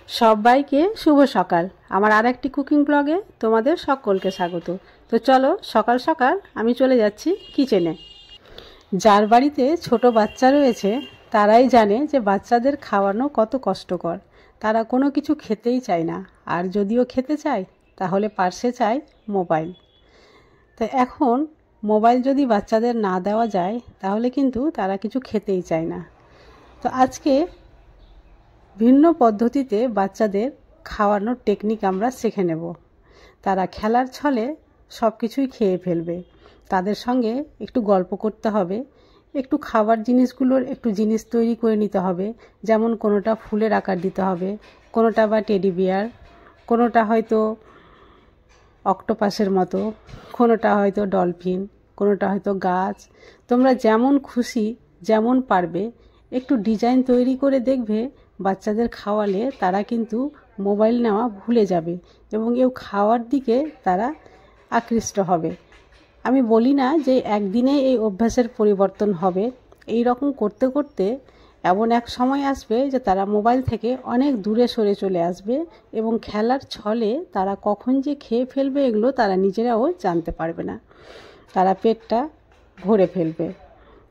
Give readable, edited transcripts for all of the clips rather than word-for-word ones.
সবাইকে শুভ সকাল। আমার আরেকটি কুকিং ব্লগে তোমাদের সকলকে স্বাগত। তো চলো সকাল সকাল আমি চলে যাচ্ছি কিচেনে। যার বাড়িতে ছোট বাচ্চা রয়েছে তারাই জানে যে বাচ্চাদের খাওয়ানো কত কষ্টকর। তারা কোনো কিছু খেতেই চায় না, আর যদিও খেতে চায় তাহলে পার্সে চায় মোবাইল। তো এখন মোবাইল যদি বাচ্চাদের না দেওয়া যায় তাহলে কিন্তু তারা কিছু খেতেই চায় না। তো আজকে ভিন্ন পদ্ধতিতে বাচ্চাদের খাওয়ানোর টেকনিক আমরা শিখে নেব। তারা খেলার ছলে সব কিছুই খেয়ে ফেলবে। তাদের সঙ্গে একটু গল্প করতে হবে, একটু খাবার জিনিসগুলোর একটু জিনিস তৈরি করে নিতে হবে। যেমন কোনোটা ফুলের আকার দিতে হবে, কোনোটা বা টেডি বিয়ার, কোনোটা হয়তো অক্টোপাসের মতো, কোনোটা হয়তো ডলফিন, কোনোটা হয়তো গাছ। তোমরা যেমন খুশি যেমন পারবে একটু ডিজাইন তৈরি করে দেখবে বাচ্চাদের খাওয়ালে তারা কিন্তু মোবাইল নেওয়া ভুলে যাবে এবং এও খাওয়ার দিকে তারা আকৃষ্ট হবে। আমি বলি না যে একদিনে এই অভ্যাসের পরিবর্তন হবে। এই রকম করতে করতে এমন এক সময় আসবে যে তারা মোবাইল থেকে অনেক দূরে সরে চলে আসবে এবং খেলার ছলে তারা কখন যে খেয়ে ফেলবে এগুলো তারা নিজেরাও জানতে পারবে না, তারা পেটটা ভরে ফেলবে।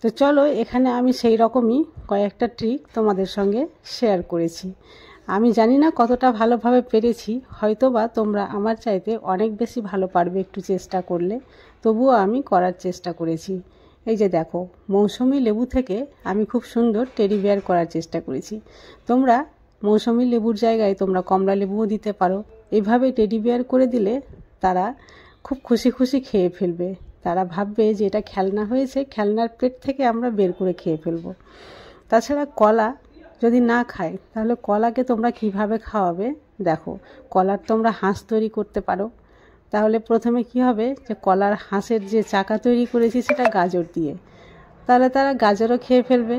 তো চলো এখানে আমি সেই রকমই কয়েকটা ট্রিক তোমাদের সঙ্গে শেয়ার করেছি। আমি জানি না কতটা ভালোভাবে পেরেছি, হয়তো বা তোমরা আমার চাইতে অনেক বেশি ভালো পারবে একটু চেষ্টা করলে, তবুও আমি করার চেষ্টা করেছি। এই যে দেখো, মৌসুমি লেবু থেকে আমি খুব সুন্দর টেডি বিয়ার করার চেষ্টা করেছি। তোমরা মৌসুমি লেবুর জায়গায় তোমরা কমলা লেবুও দিতে পারো। এইভাবে টেডি বিয়ার করে দিলে তারা খুব খুশি খুশি খেয়ে ফেলবে। তারা ভাববে যে এটা খেলনা হয়েছে, খেলনার পেট থেকে আমরা বের করে খেয়ে ফেলবো। তাছাড়া কলা যদি না খায় তাহলে কলাকে তোমরা কিভাবে খাওয়াবে দেখো। কলার তোমরা হাঁস তৈরি করতে পারো। তাহলে প্রথমে কি হবে, যে কলার হাঁসের যে চাকা তৈরি করেছি সেটা গাজর দিয়ে, তাহলে তারা গাজরও খেয়ে ফেলবে।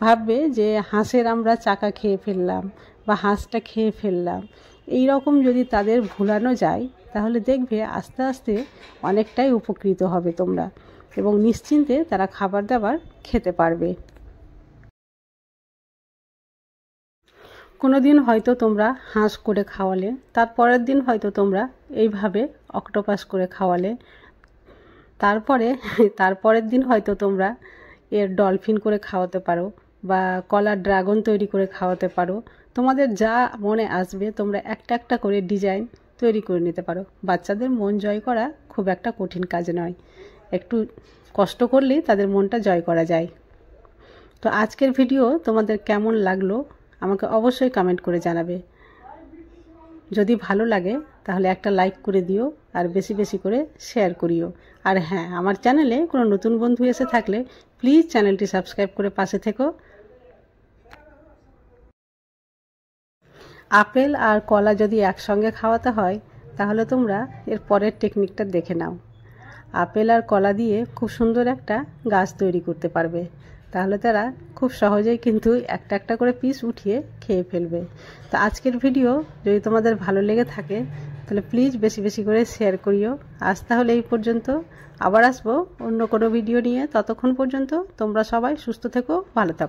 ভাববে যে হাঁসের আমরা চাকা খেয়ে ফেললাম বা হাঁসটা খেয়ে ফেললাম। এই রকম যদি তাদের ভুলানো যায় তাহলে দেখবে আস্তে আস্তে অনেকটাই উপকৃত হবে তোমরা, এবং নিশ্চিন্তে তারা খাবার দাবার খেতে পারবে। কোনো দিন হয়তো তোমরা হাঁস করে খাওয়ালে, তারপরের দিন হয়তো তোমরা এইভাবে অক্টোপাস করে খাওয়ালে, তারপরের দিন হয়তো তোমরা এর ডলফিন করে খাওয়াতে পারো বা কলার ড্রাগন তৈরি করে খাওয়াতে পারো। তোমাদের যা মনে আসবে তোমরা একটা একটা করে ডিজাইন তৈরি করে নিতে পারো। বাচ্চাদের মন জয় করা খুব একটা কঠিন কাজ নয়, একটু কষ্ট করলেই তাদের মনটা জয় করা যায়। তো আজকের ভিডিও তোমাদের কেমন লাগলো আমাকে অবশ্যই কমেন্ট করে জানাবে। যদি ভালো লাগে তাহলে একটা লাইক করে দিও, আর বেশি বেশি করে শেয়ার করিও। আর হ্যাঁ, আমার চ্যানেলে কোনো নতুন বন্ধু এসে থাকলে প্লিজ চ্যানেলটি সাবস্ক্রাইব করে পাশে থেকো। আপেল আর কলা যদি একসঙ্গে খাওয়াতে হয় তাহলে তোমরা এর পরের টেকনিকটা দেখে নাও। আপেল আর কলা দিয়ে খুব সুন্দর একটা গাছ তৈরি করতে পারবে। তাহলে তারা খুব সহজেই কিন্তু একটা একটা করে পিস উঠিয়ে খেয়ে ফেলবে। তো আজকের ভিডিও যদি তোমাদের ভালো লেগে থাকে তাহলে প্লিজ বেশি বেশি করে শেয়ার করিও। আজ তাহলে এই পর্যন্ত, আবার আসবো অন্য কোনো ভিডিও নিয়ে। ততক্ষণ পর্যন্ত তোমরা সবাই সুস্থ থেকো, ভালো থাকো।